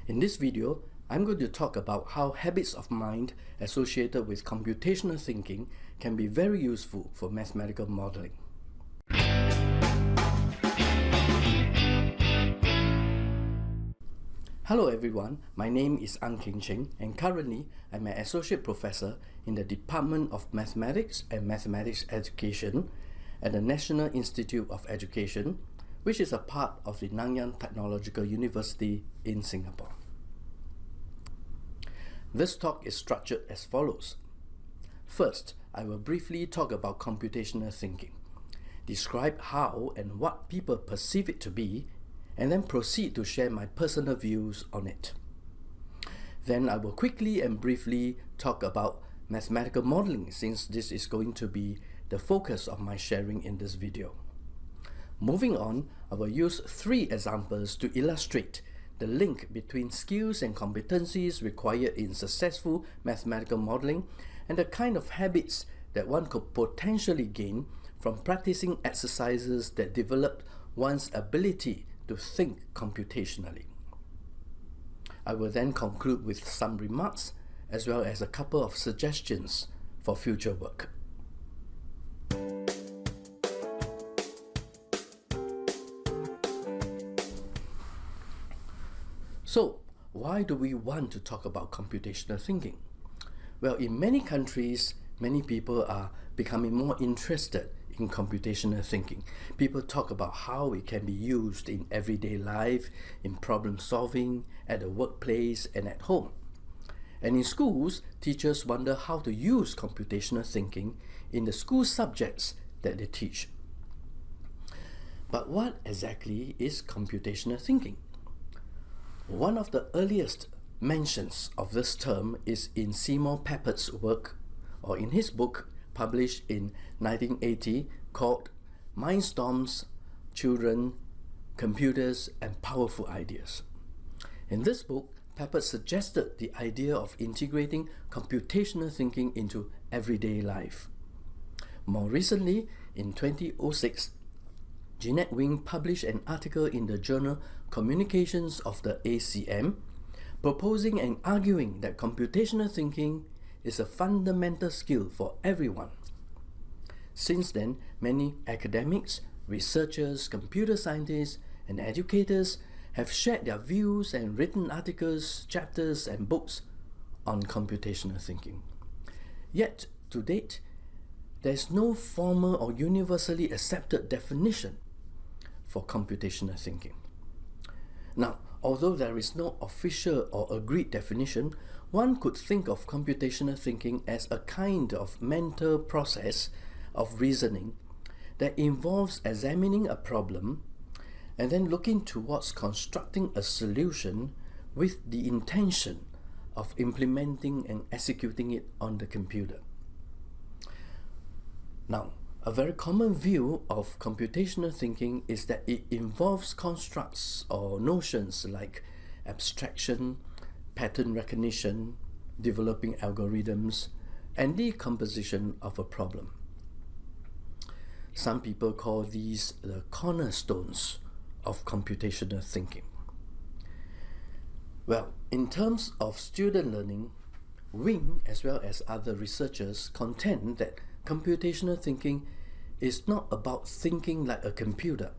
In this video, I'm going to talk about how habits of mind associated with computational thinking can be very useful for mathematical modeling. Hello everyone, my name is Cheng, and currently I'm an Associate Professor in the Department of Mathematics and Mathematics Education at the National Institute of Education, which is a part of the Nanyang Technological University in Singapore. This talk is structured as follows. First, I will briefly talk about computational thinking, describe how and what people perceive it to be, and then proceed to share my personal views on it. Then I will quickly and briefly talk about mathematical modeling, since this is going to be the focus of my sharing in this video. Moving on, I will use 3 examples to illustrate the link between skills and competencies required in successful mathematical modeling and the kind of habits that one could potentially gain from practicing exercises that develop one's ability to think computationally. I will then conclude with some remarks as well as a couple of suggestions for future work. So, why do we want to talk about computational thinking? Well, in many countries, many people are becoming more interested in computational thinking. People talk about how it can be used in everyday life, in problem solving, at the workplace, and at home. And in schools, teachers wonder how to use computational thinking in the school subjects that they teach. But what exactly is computational thinking? One of the earliest mentions of this term is in Seymour Papet's work, or in his book published in 1980 called Mindstorms, Children, Computers, and Powerful Ideas. In this book, Papet suggested the idea of integrating computational thinking into everyday life. More recently, in 2006, Jeanette Wing published an article in the journal Communications of the ACM, proposing and arguing that computational thinking is a fundamental skill for everyone. Since then, many academics, researchers, computer scientists, and educators have shared their views and written articles, chapters, and books on computational thinking. Yet, to date, there is no formal or universally accepted definition for computational thinking. Now, although there is no official or agreed definition, one could think of computational thinking as a kind of mental process of reasoning that involves examining a problem and then looking towards constructing a solution with the intention of implementing and executing it on the computer. Now, a very common view of computational thinking is that it involves constructs or notions like abstraction, pattern recognition, developing algorithms, and decomposition of a problem. Some people call these the cornerstones of computational thinking. Well, in terms of student learning, Wing, as well as other researchers, contend that computational thinking is not about thinking like a computer,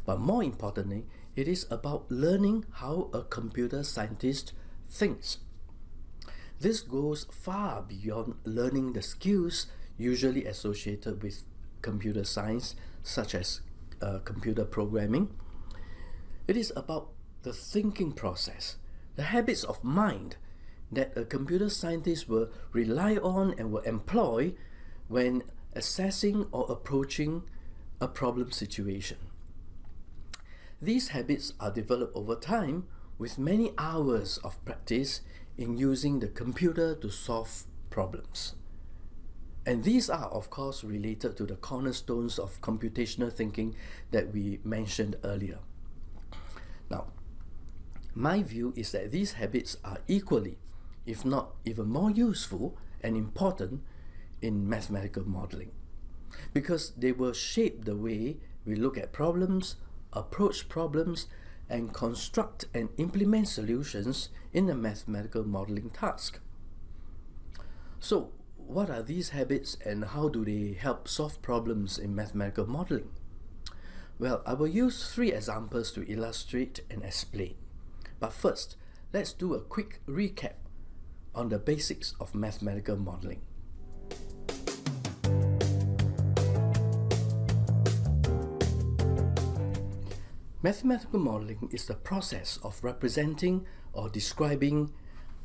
but more importantly, it is about learning how a computer scientist thinks. This goes far beyond learning the skills usually associated with computer science, such as computer programming. It is about the thinking process, the habits of mind that a computer scientist will rely on and will employ when assessing or approaching a problem situation. These habits are developed over time with many hours of practice in using the computer to solve problems. And these are, of course, related to the cornerstones of computational thinking that we mentioned earlier. Now, my view is that these habits are equally, if not even more useful and important in mathematical modeling, because they will shape the way we look at problems, approach problems, and construct and implement solutions in a mathematical modeling task. So, what are these habits and how do they help solve problems in mathematical modeling? Well, I will use 3 examples to illustrate and explain. But first, let's do a quick recap on the basics of mathematical modeling. Mathematical modeling is the process of representing or describing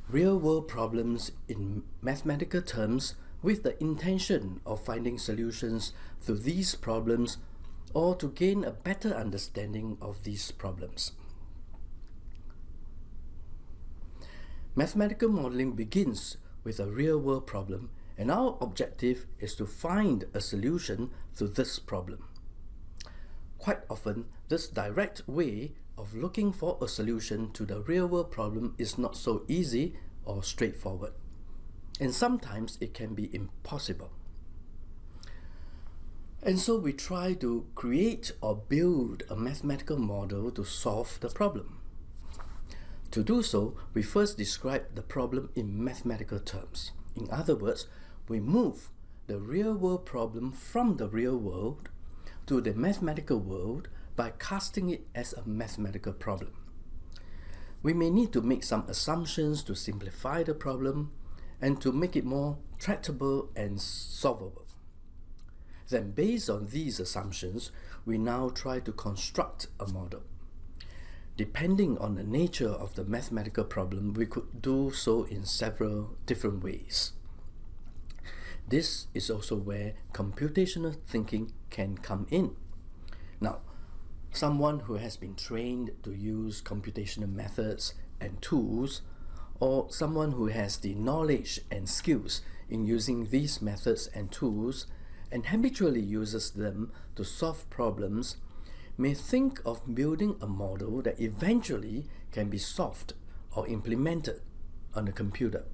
real-world problems in mathematical terms with the intention of finding solutions to these problems or to gain a better understanding of these problems. Mathematical modeling begins with a real-world problem, and our objective is to find a solution to this problem. Quite often, this direct way of looking for a solution to the real-world problem is not so easy or straightforward, and sometimes it can be impossible. And so we try to create or build a mathematical model to solve the problem. To do so, we first describe the problem in mathematical terms. In other words, we move the real-world problem from the real world to the mathematical world by casting it as a mathematical problem. We may need to make some assumptions to simplify the problem and to make it more tractable and solvable. Then, based on these assumptions, we now try to construct a model. Depending on the nature of the mathematical problem, we could do so in several different ways. This is also where computational thinking can come in. Now, someone who has been trained to use computational methods and tools, or someone who has the knowledge and skills in using these methods and tools and habitually uses them to solve problems, may think of building a model that eventually can be solved or implemented on a computer.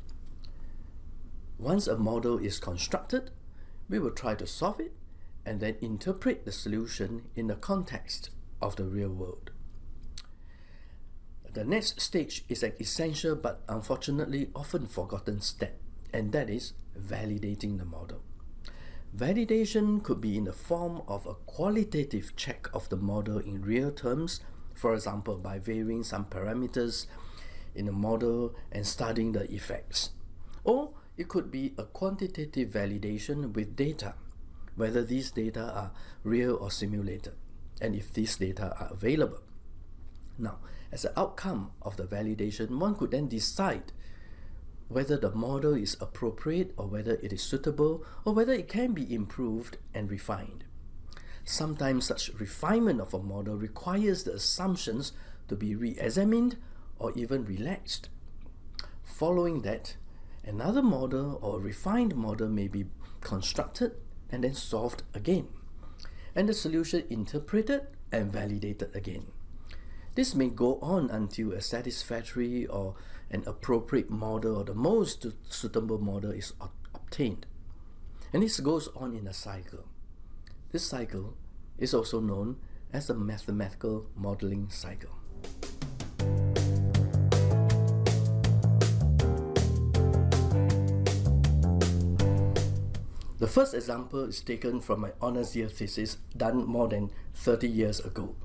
Once a model is constructed, we will try to solve it and then interpret the solution in the context of the real world. The next stage is an essential but unfortunately often forgotten step, and that is validating the model. Validation could be in the form of a qualitative check of the model in real terms, for example, by varying some parameters in the model and studying the effects. Or it could be a quantitative validation with data, whether these data are real or simulated, and if these data are available. Now, as an outcome of the validation, one could then decide whether the model is appropriate or whether it is suitable or whether it can be improved and refined. Sometimes such refinement of a model requires the assumptions to be re-examined or even relaxed. Following that, another model or refined model may be constructed and then solved again, and the solution interpreted and validated again. This may go on until a satisfactory or an appropriate model or the most suitable model is obtained. And this goes on in a cycle. This cycle is also known as the mathematical modeling cycle. The first example is taken from my honours year thesis done more than 30 years ago.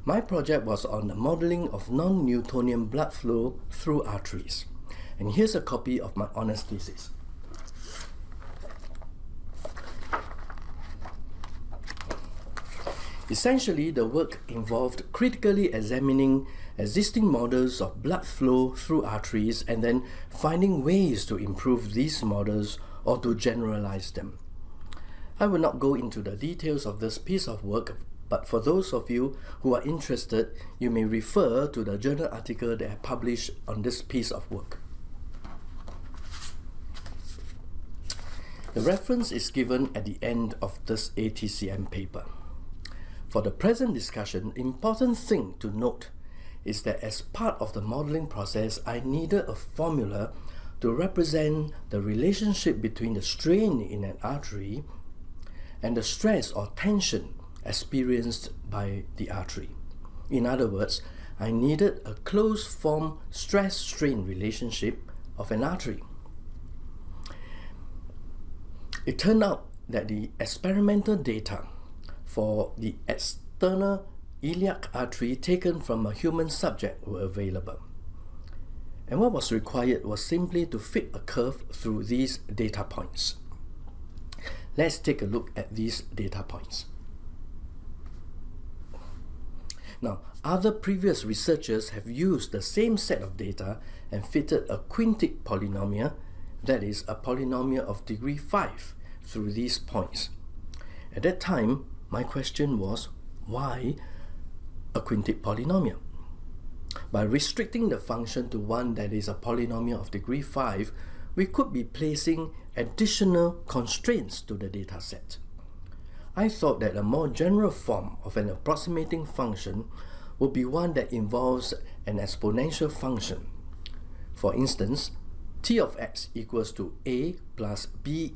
My project was on the modeling of non-Newtonian blood flow through arteries. And here's a copy of my honours thesis. Essentially, the work involved critically examining existing models of blood flow through arteries and then finding ways to improve these models or to generalize them. I will not go into the details of this piece of work, but for those of you who are interested, you may refer to the journal article that I published on this piece of work. The reference is given at the end of this ATCM paper. For the present discussion, the important thing to note is that as part of the modeling process, I needed a formula to represent the relationship between the strain in an artery and the stress or tension experienced by the artery. In other words, I needed a closed-form stress-strain relationship of an artery. It turned out that the experimental data for the external iliac artery taken from a human subject were available. And what was required was simply to fit a curve through these data points. Let's take a look at these data points. Now, other previous researchers have used the same set of data and fitted a quintic polynomial, that is, a polynomial of degree 5, through these points. At that time, my question was, why a quintic polynomial? By restricting the function to one that is a polynomial of degree 5, we could be placing additional constraints to the data set. I thought that a more general form of an approximating function would be one that involves an exponential function. For instance, t of x equals to a plus be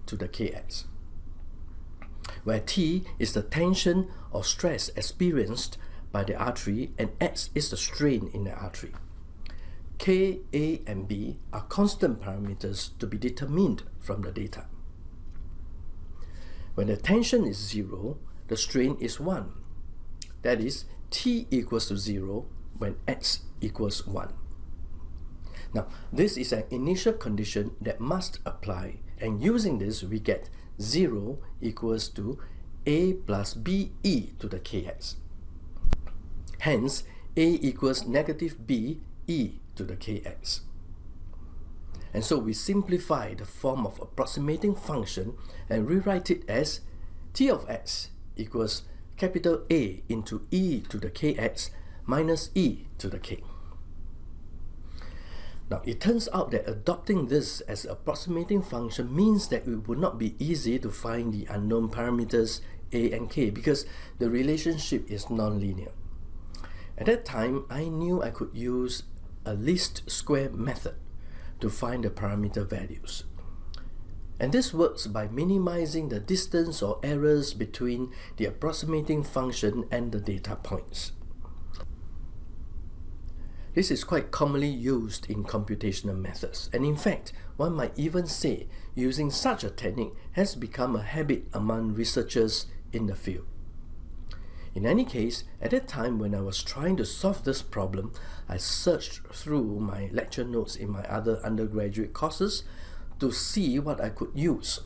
to the kx, where t is the tension or stress experienced by the artery and x is the strain in the artery. K, A, and B are constant parameters to be determined from the data. When the tension is 0, the strain is 1. That is, t equals to 0 when x equals 1. Now, this is an initial condition that must apply, and using this we get 0 equals to a plus be to the kx. Hence, a equals negative b to the kx. And so we simplify the form of approximating function and rewrite it as t of x equals capital A into e to the kx minus e to the k. Now, it turns out that adopting this as an approximating function means that it would not be easy to find the unknown parameters a and k because the relationship is nonlinear. At that time, I knew I could use a least square method to find the parameter values. And this works by minimizing the distance or errors between the approximating function and the data points. This is quite commonly used in computational methods, and in fact, one might even say using such a technique has become a habit among researchers in the field. In any case, at that time when I was trying to solve this problem, I searched through my lecture notes in my other undergraduate courses to see what I could use.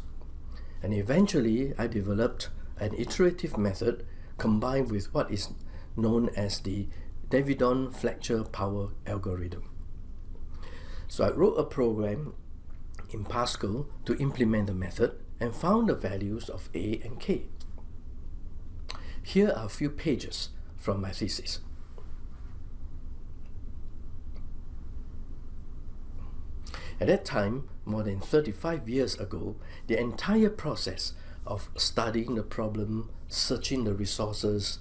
And eventually, I developed an iterative method combined with what is known as the Davidon-Fletcher power algorithm. So I wrote a program in Pascal to implement the method and found the values of A and K. Here are a few pages from my thesis. At that time, more than 35 years ago, the entire process of studying the problem, searching the resources,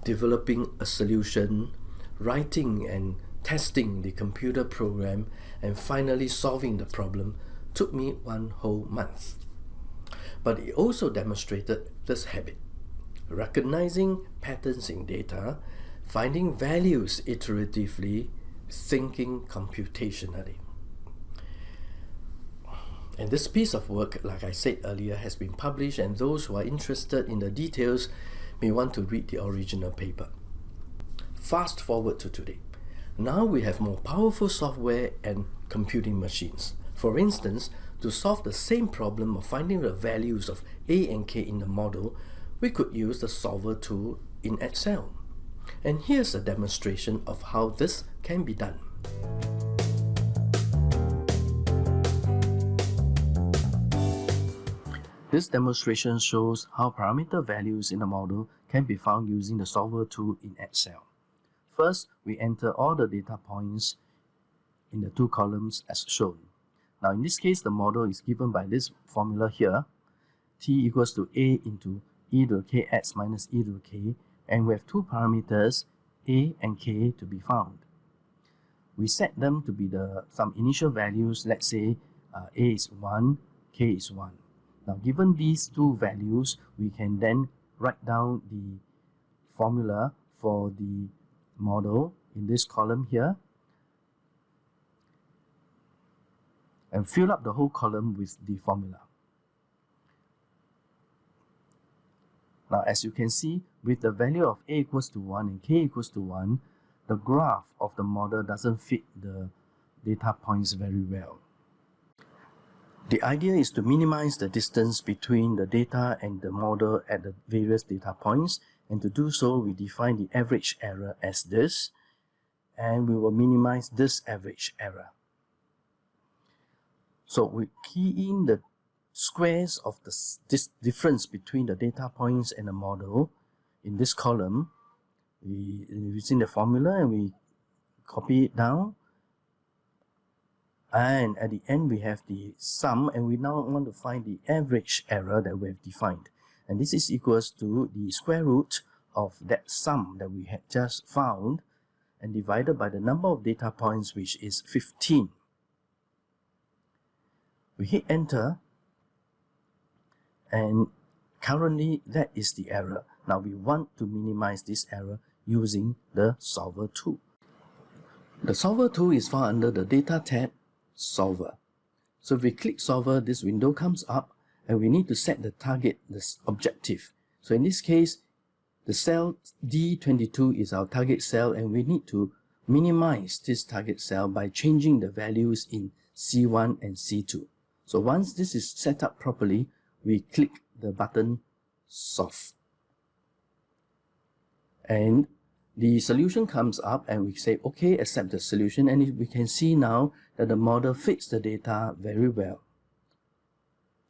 developing a solution, writing and testing the computer program, and finally solving the problem took me 1 whole month. But it also demonstrated this habit: recognizing patterns in data, finding values iteratively, thinking computationally. And this piece of work, like I said earlier, has been published, and those who are interested in the details may want to read the original paper. Fast forward to today. Now we have more powerful software and computing machines. For instance, to solve the same problem of finding the values of A and K in the model, we could use the solver tool in Excel. And here's a demonstration of how this can be done. This demonstration shows how parameter values in a model can be found using the solver tool in Excel. First, we enter all the data points in the 2 columns as shown. Now in this case, the model is given by this formula here, t equals to a into e to the kx minus e to the k, and we have 2 parameters, a and k, to be found. We set them to be some initial values. Let's say a is 1, k is 1. Now given these 2 values, we can then write down the formula for the model in this column here and fill up the whole column with the formula. Now, as you can see, with the value of a equals to 1 and k equals to 1, the graph of the model doesn't fit the data points very well. The idea is to minimize the distance between the data and the model at the various data points, and to do so, we define the average error as this, and we will minimize this average error. So we key in the squares of this difference between the data points and the model in this column. Using the formula, and we copy it down, and at the end we have the sum, and we now want to find the average error that we have defined, and this is equals to the square root of that sum that we had just found and divided by the number of data points, which is 15. We hit enter, and currently that is the error. Now we want to minimize this error using the solver tool. The solver tool is found under the data tab, solver. So if we click solver, this window comes up, and we need to set the target, this objective. So in this case, the cell D22 is our target cell, and we need to minimize this target cell by changing the values in C1 and C2. So once this is set up properly, we click the button solve. And the solution comes up, and we say, okay, accept the solution, and we can see now that the model fits the data very well.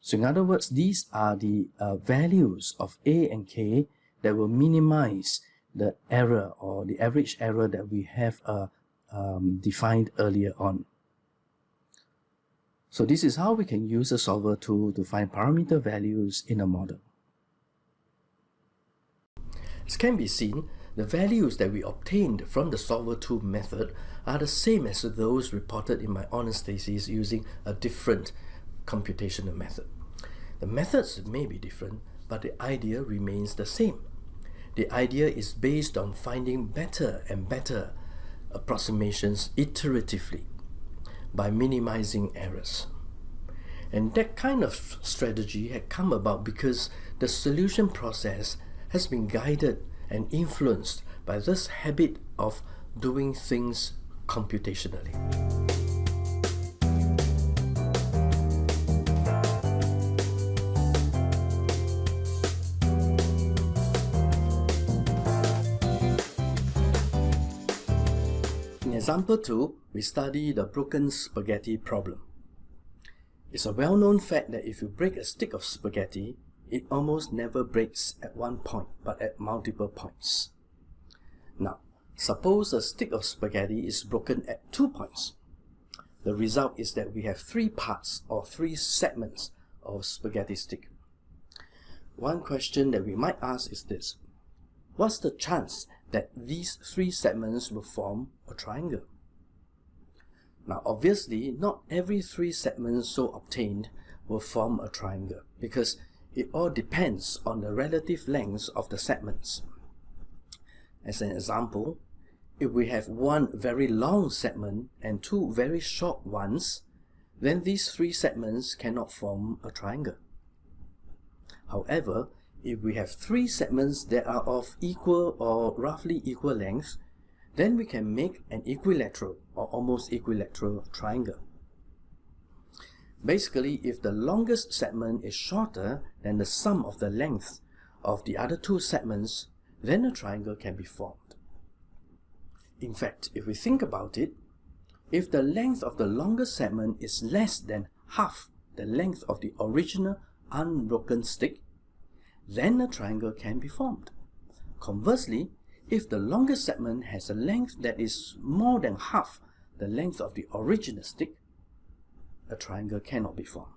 So in other words, these are the values of A and K that will minimize the error or the average error that we have defined earlier on. So this is how we can use a solver tool to find parameter values in a model. As can be seen, the values that we obtained from the solver tool method are the same as those reported in my honours thesis using a different computational method. The methods may be different, but the idea remains the same. The idea is based on finding better and better approximations iteratively by minimizing errors. And that kind of strategy had come about because the solution process has been guided and influenced by this habit of doing things computationally. In example 2, we study the broken spaghetti problem. It's a well-known fact that if you break a stick of spaghetti, it almost never breaks at one point, but at multiple points. Now, suppose a stick of spaghetti is broken at 2 points. The result is that we have 3 parts or 3 segments of spaghetti stick. One question that we might ask is this: what's the chance that these 3 segments will form a triangle? Now, obviously, not every 3 segments so obtained will form a triangle, because it all depends on the relative lengths of the segments. As an example, if we have 1 very long segment and 2 very short ones, then these 3 segments cannot form a triangle. However, if we have 3 segments that are of equal or roughly equal length, then we can make an equilateral or almost equilateral triangle. Basically, if the longest segment is shorter than the sum of the length of the other 2 segments, then a triangle can be formed. In fact, if we think about it, if the length of the longest segment is less than half the length of the original unbroken stick, then a triangle can be formed. Conversely, if the longest segment has a length that is more than half the length of the original stick, a triangle cannot be formed.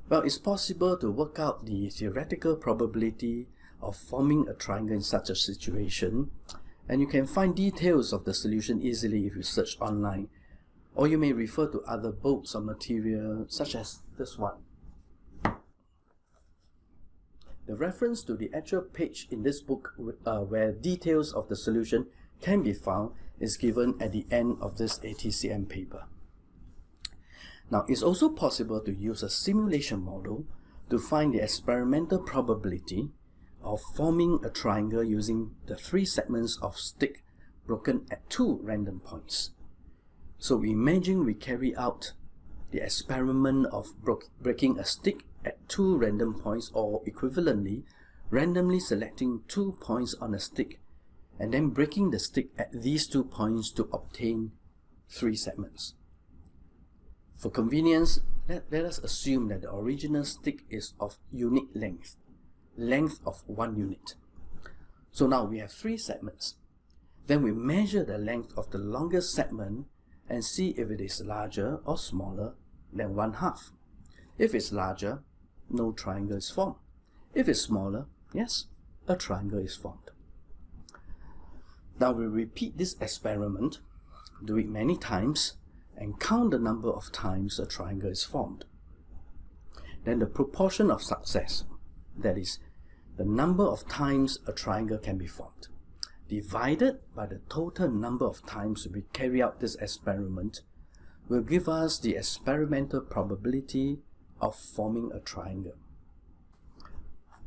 Well, it's possible to work out the theoretical probability of forming a triangle in such a situation, and you can find details of the solution easily if you search online, or you may refer to other books or material such as this one. The reference to the actual page in this book where details of the solution can be found is given at the end of this ATCM paper. Now, it's also possible to use a simulation model to find the experimental probability of forming a triangle using the 3 segments of stick broken at 2 random points. So imagine we carry out the experiment of breaking a stick at 2 random points, or equivalently, randomly selecting 2 points on a stick and then breaking the stick at these 2 points to obtain 3 segments. For convenience, let us assume that the original stick is of unique length of 1 unit. So now we have 3 segments. Then we measure the length of the longest segment and see if it is larger or smaller than 1/2. If it's larger, no triangle is formed. If it's smaller, yes, a triangle is formed. Now we repeat this experiment, do it many times, and count the number of times a triangle is formed. Then the proportion of success, that is, the number of times a triangle can be formed, divided by the total number of times we carry out this experiment, will give us the experimental probability of forming a triangle.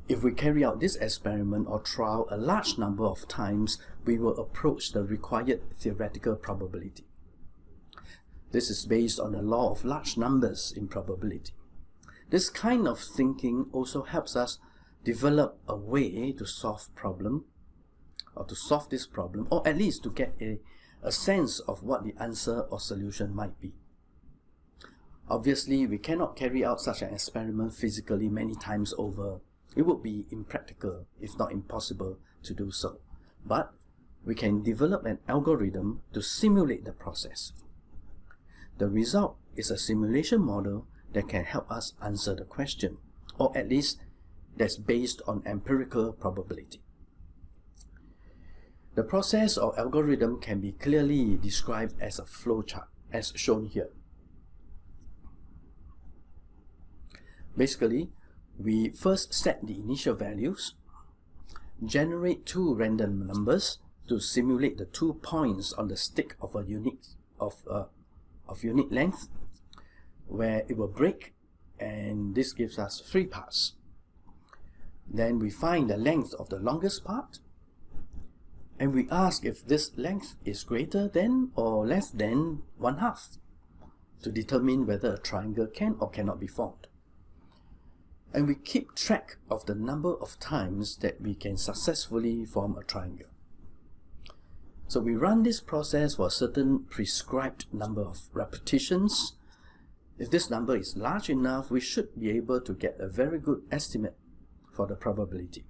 If we carry out this experiment or trial a large number of times, we will approach the required theoretical probability. This is based on the law of large numbers in probability. This kind of thinking also helps us develop a way to solve this problem, or at least to get a sense of what the answer or solution might be. Obviously, we cannot carry out such an experiment physically many times over. It would be impractical, if not impossible, to do so. But we can develop an algorithm to simulate the process. The result is a simulation model that can help us answer the question, or at least that's based on empirical probability. The process or algorithm can be clearly described as a flowchart, as shown here. Basically, we first set the initial values, generate 2 random numbers to simulate the 2 points on the stick of a unique length, where it will break, and this gives us 3 parts. Then we find the length of the longest part, and we ask if this length is greater than or less than 1/2 to determine whether a triangle can or cannot be formed. And we keep track of the number of times that we can successfully form a triangle. So we run this process for a certain prescribed number of repetitions. If this number is large enough, we should be able to get a very good estimate for the probability.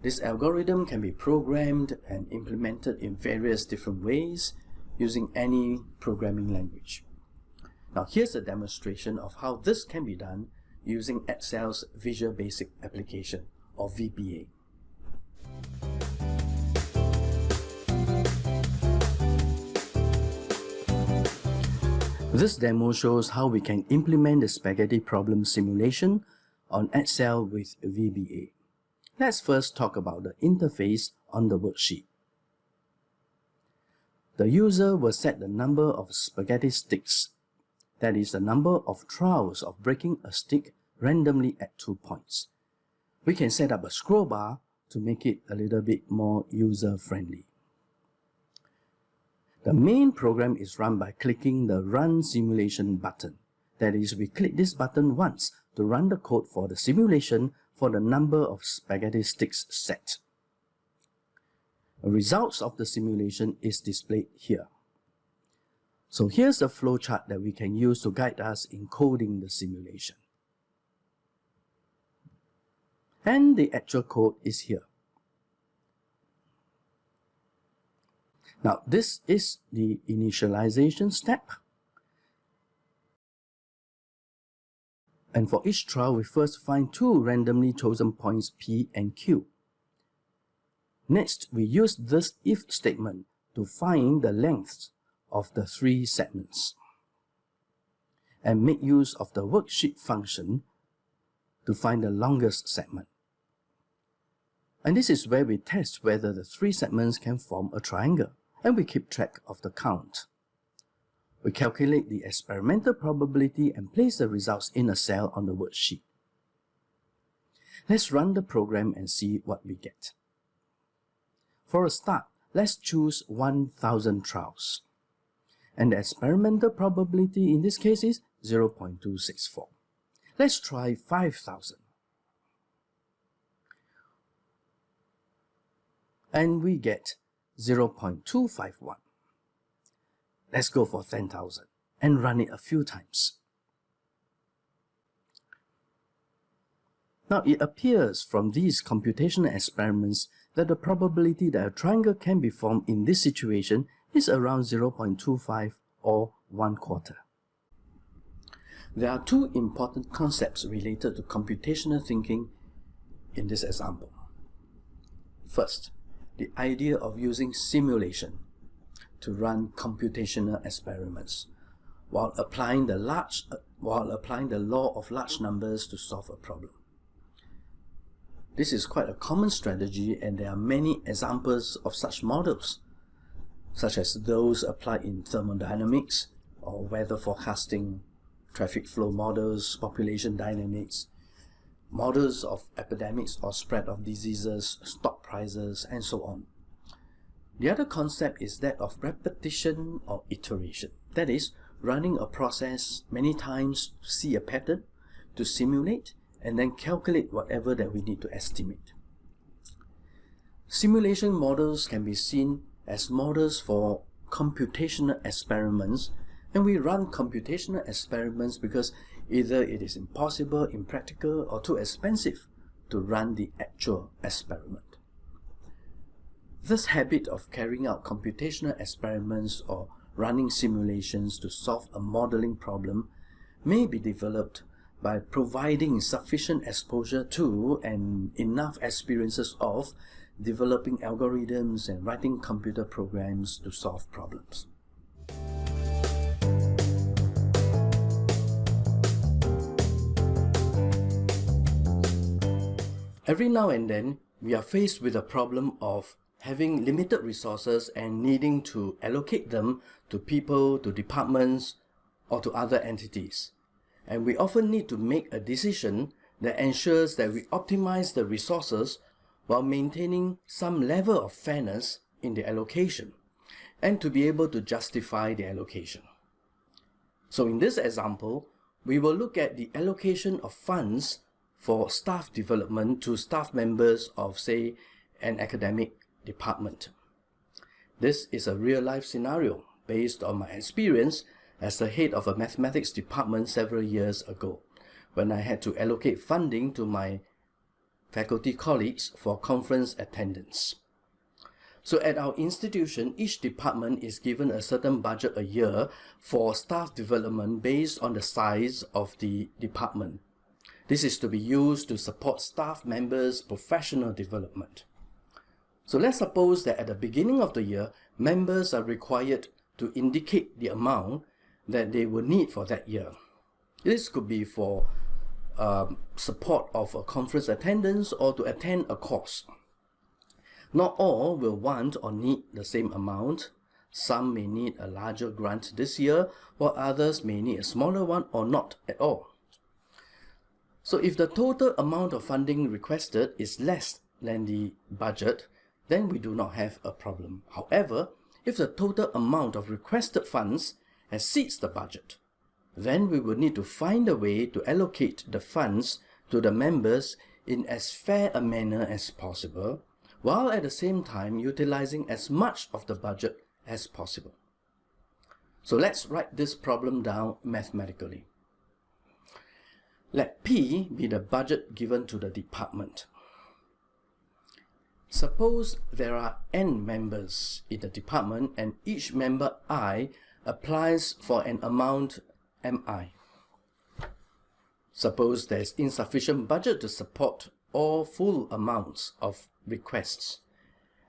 This algorithm can be programmed and implemented in various different ways using any programming language. Now here's a demonstration of how this can be done using Excel's Visual Basic Application, or VBA. This demo shows how we can implement the spaghetti problem simulation on Excel with VBA. Let's first talk about the interface on the worksheet. The user will set the number of spaghetti sticks, that is the number of trials of breaking a stick randomly at 2 points. We can set up a scroll bar to make it a little bit more user-friendly. The main program is run by clicking the Run Simulation button. That is, we click this button once to run the code for the simulation for the number of spaghetti sticks set. The results of the simulation is displayed here. So here's the flowchart that we can use to guide us in coding the simulation. And the actual code is here. Now this is the initialization step. And for each trial, we first find 2 randomly chosen points P and Q. Next, we use this if statement to find the lengths of the 3 segments and make use of the worksheet function to find the longest segment. And this is where we test whether the three segments can form a triangle, and we keep track of the count. We calculate the experimental probability and place the results in a cell on the worksheet. Let's run the program and see what we get. For a start, let's choose 1,000 trials. And the experimental probability in this case is 0.264. Let's try 5,000. And we get 0.251. Let's go for 10,000 and run it a few times. Now it appears from these computational experiments that the probability that a triangle can be formed in this situation is around 0.25 or 1/4. There are two important concepts related to computational thinking in this example. First, the idea of using simulation to run computational experiments while applying the law of large numbers to solve a problem. This is quite a common strategy, and there are many examples of such models, such as those applied in thermodynamics or weather forecasting, traffic flow models, population dynamics, models of epidemics or spread of diseases, stock prices, and so on. The other concept is that of repetition or iteration. That is, running a process many times to see a pattern, to simulate, and then calculate whatever that we need to estimate. Simulation models can be seen as models for computational experiments, and we run computational experiments because either it is impossible, impractical, or too expensive to run the actual experiment. This habit of carrying out computational experiments or running simulations to solve a modeling problem may be developed by providing sufficient exposure to and enough experiences of developing algorithms and writing computer programs to solve problems. Every now and then, we are faced with a problem of having limited resources and needing to allocate them to people, to departments, or to other entities. And we often need to make a decision that ensures that we optimize the resources while maintaining some level of fairness in the allocation, and to be able to justify the allocation. So in this example, we will look at the allocation of funds for staff development to staff members of, say, an academic department. This is a real-life scenario based on my experience as the head of a mathematics department several years ago, when I had to allocate funding to my faculty colleagues for conference attendance. So at our institution, each department is given a certain budget a year for staff development based on the size of the department. This is to be used to support staff members' professional development. So let's suppose that at the beginning of the year, members are required to indicate the amount that they will need for that year. This could be for support of a conference attendance or to attend a course. Not all will want or need the same amount. Some may need a larger grant this year, while others may need a smaller one or not at all. So if the total amount of funding requested is less than the budget, then we do not have a problem. However, if the total amount of requested funds exceeds the budget, then we will need to find a way to allocate the funds to the members in as fair a manner as possible, while at the same time utilizing as much of the budget as possible. So let's write this problem down mathematically. Let P be the budget given to the department. Suppose there are n members in the department and each member I applies for an amount Mi. Suppose there is insufficient budget to support all full amounts of requests,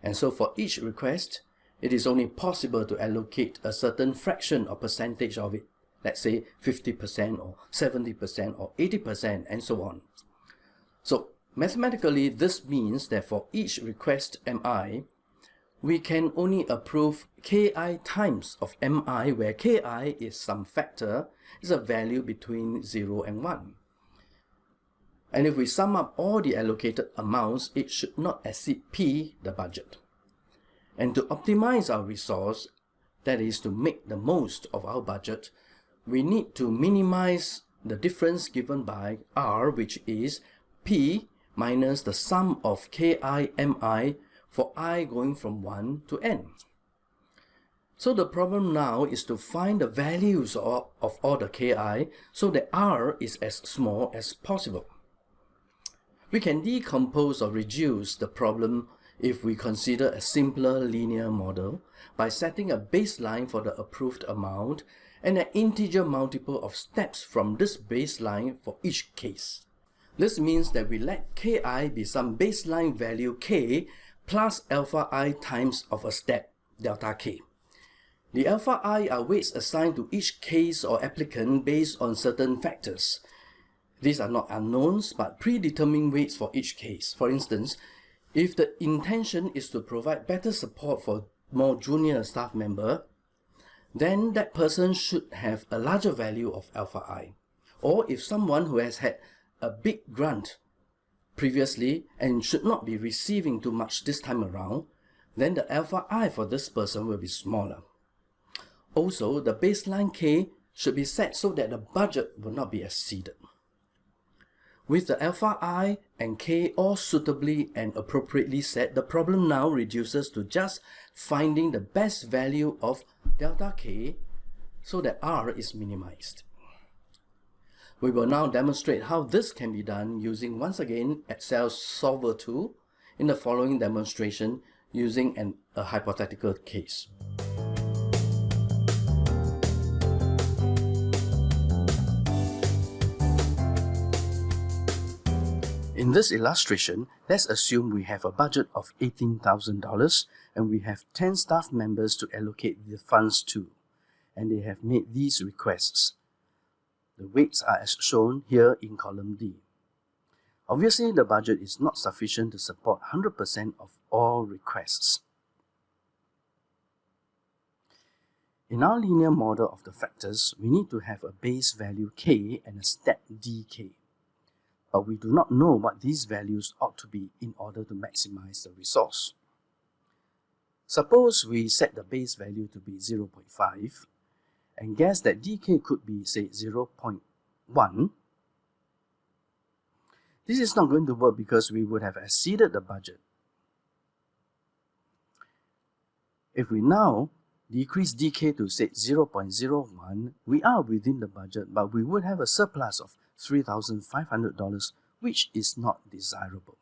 and so for each request, it is only possible to allocate a certain fraction or percentage of it, let's say 50% or 70% or 80% and so on. So Mathematically, this means that for each request mi, we can only approve ki times of mi, where ki is some factor, is a value between 0 and 1. And if we sum up all the allocated amounts, it should not exceed P, the budget. And to optimize our resource, that is to make the most of our budget, we need to minimize the difference given by R, which is P minus the sum of Ki Mi for I going from 1 to n. So the problem now is to find the values of all the Ki so that R is as small as possible. We can decompose or reduce the problem if we consider a simpler linear model by setting a baseline for the approved amount and an integer multiple of steps from this baseline for each case. This means that we let Ki be some baseline value k plus alpha I times of a step, delta k. The alpha I are weights assigned to each case or applicant based on certain factors. These are not unknowns, but predetermined weights for each case. For instance, if the intention is to provide better support for more junior staff member, then that person should have a larger value of alpha I. Or if someone who has had a big grant previously and should not be receiving too much this time around, then the alpha I for this person will be smaller. Also, the baseline K should be set so that the budget will not be exceeded. With the alpha I and K all suitably and appropriately set, the problem now reduces to just finding the best value of delta K so that R is minimized. We will now demonstrate how this can be done using once again Excel Solver tool in the following demonstration using a hypothetical case. In this illustration, let's assume we have a budget of $18,000 and we have 10 staff members to allocate the funds to, and they have made these requests. The weights are as shown here in column D. Obviously, the budget is not sufficient to support 100% of all requests. In our linear model of the factors, we need to have a base value k and a step dk. But we do not know what these values ought to be in order to maximize the resource. Suppose we set the base value to be 0.5 and guess that dk could be, say, 0.1. This is not going to work because we would have exceeded the budget. If we now decrease dk to, say, 0.01, we are within the budget, but we would have a surplus of $3,500, which is not desirable.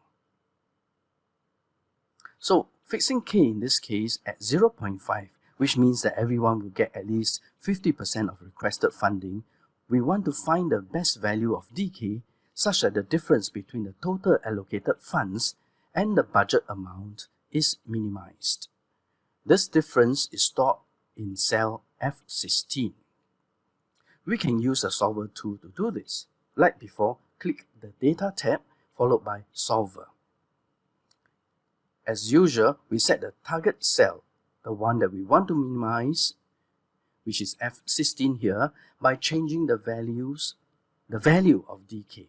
So, fixing k in this case at 0.5, which means that everyone will get at least 50% of requested funding, we want to find the best value of dk such that the difference between the total allocated funds and the budget amount is minimized. This difference is stored in cell F16. We can use the Solver tool to do this. Like before, click the Data tab followed by Solver. As usual, we set the target cell, the one that we want to minimize, which is F16 here, by changing the value of dk.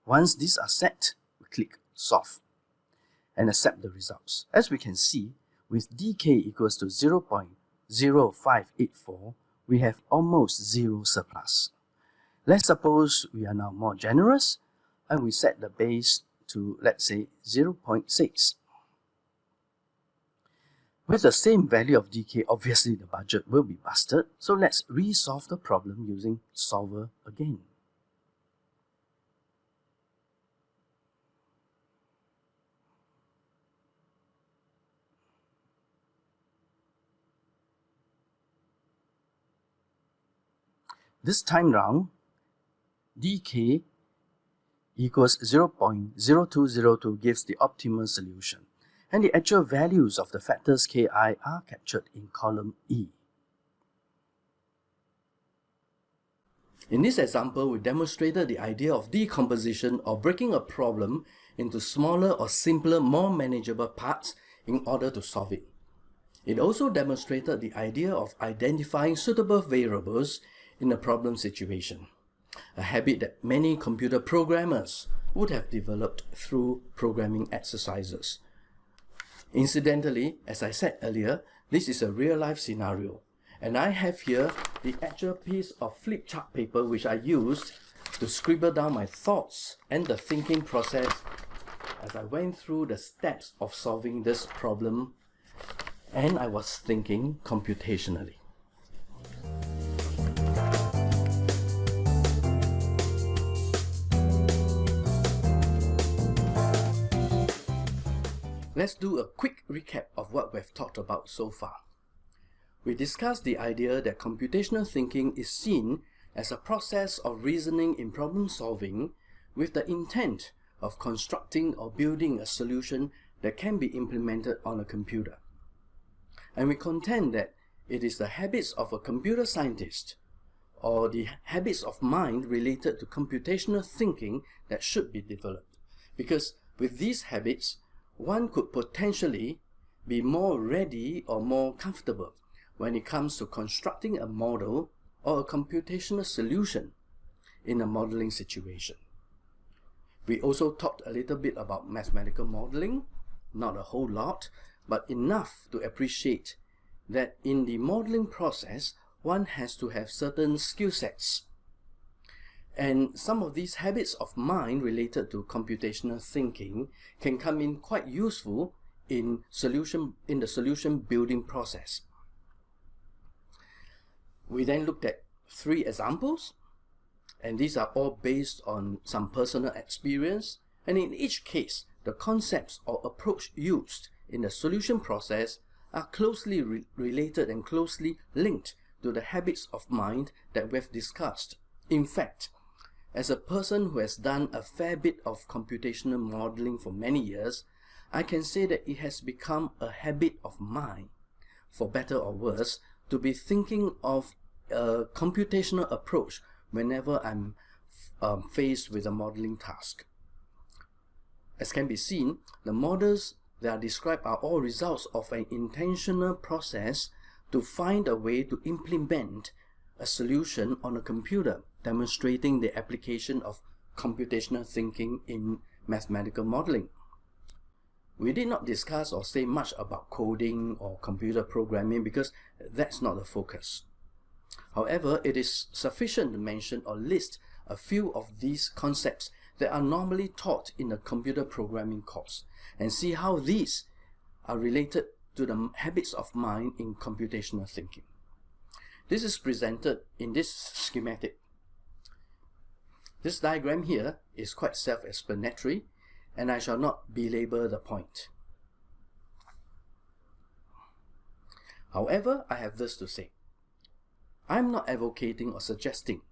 Once these are set, we click Solve and accept the results. As we can see, with dk equals to 0.0584, we have almost zero surplus. Let's suppose we are now more generous and we set the base to, let's say, 0.6. With the same value of dk, obviously the budget will be busted, so let's resolve the problem using Solver again. This time round, dk equals 0.0202 gives the optimal solution, and the actual values of the factors ki are captured in column E. In this example, we demonstrated the idea of decomposition or breaking a problem into smaller or simpler, more manageable parts in order to solve it. It also demonstrated the idea of identifying suitable variables in a problem situation, a habit that many computer programmers would have developed through programming exercises. Incidentally, as I said earlier, this is a real-life scenario, and I have here the actual piece of flip chart paper which I used to scribble down my thoughts and the thinking process as I went through the steps of solving this problem, and I was thinking computationally. Let's do a quick recap of what we've talked about so far. We discussed the idea that computational thinking is seen as a process of reasoning in problem solving with the intent of constructing or building a solution that can be implemented on a computer. And we contend that it is the habits of a computer scientist or the habits of mind related to computational thinking that should be developed. Because with these habits, one could potentially be more ready or more comfortable when it comes to constructing a model or a computational solution in a modeling situation. We also talked a little bit about mathematical modeling, not a whole lot, but enough to appreciate that in the modeling process, one has to have certain skill sets. And some of these habits of mind related to computational thinking can come in quite useful in the solution building process. We then looked at 3 examples, and these are all based on some personal experience, and in each case, the concepts or approach used in the solution process are closely related and closely linked to the habits of mind that we've discussed. In fact, as a person who has done a fair bit of computational modeling for many years, I can say that it has become a habit of mine, for better or worse, to be thinking of a computational approach whenever I'm faced with a modeling task. As can be seen, the models that are described are all results of an intentional process to find a way to implement a solution on a computer, demonstrating the application of computational thinking in mathematical modeling. We did not discuss or say much about coding or computer programming because that's not the focus. However, it is sufficient to mention or list a few of these concepts that are normally taught in a computer programming course and see how these are related to the habits of mind in computational thinking. This is presented in this schematic. This diagram here is quite self-explanatory, and I shall not belabor the point. However, I have this to say. I'm not advocating or suggesting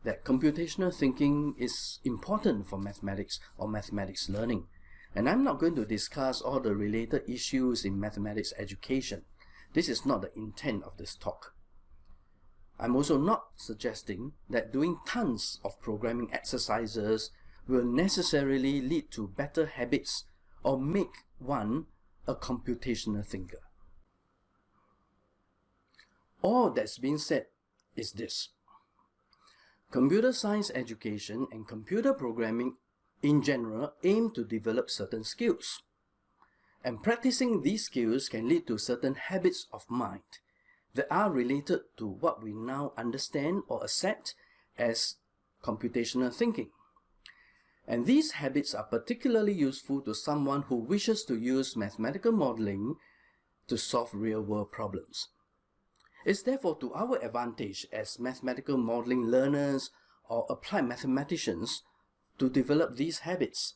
that computational thinking is important for mathematics or mathematics learning, and I'm not going to discuss all the related issues in mathematics education. This is not the intent of this talk. I'm also not suggesting that doing tons of programming exercises will necessarily lead to better habits or make one a computational thinker. All that's being said is this. Computer science education and computer programming in general aim to develop certain skills. And practicing these skills can lead to certain habits of mind that are related to what we now understand or accept as computational thinking. And these habits are particularly useful to someone who wishes to use mathematical modeling to solve real-world problems. It's therefore to our advantage as mathematical modeling learners or applied mathematicians to develop these habits.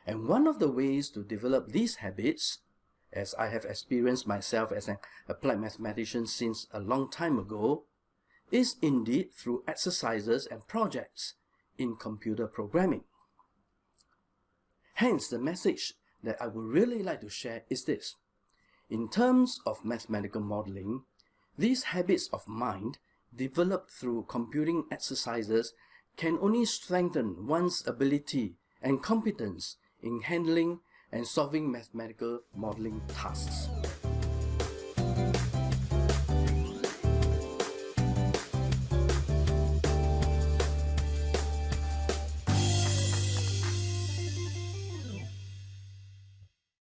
And one of the ways to develop these habits, as I have experienced myself as an applied mathematician since a long time ago, is indeed through exercises and projects in computer programming. Hence, the message that I would really like to share is this. In terms of mathematical modeling, these habits of mind developed through computing exercises can only strengthen one's ability and competence in handling and solving mathematical modeling tasks.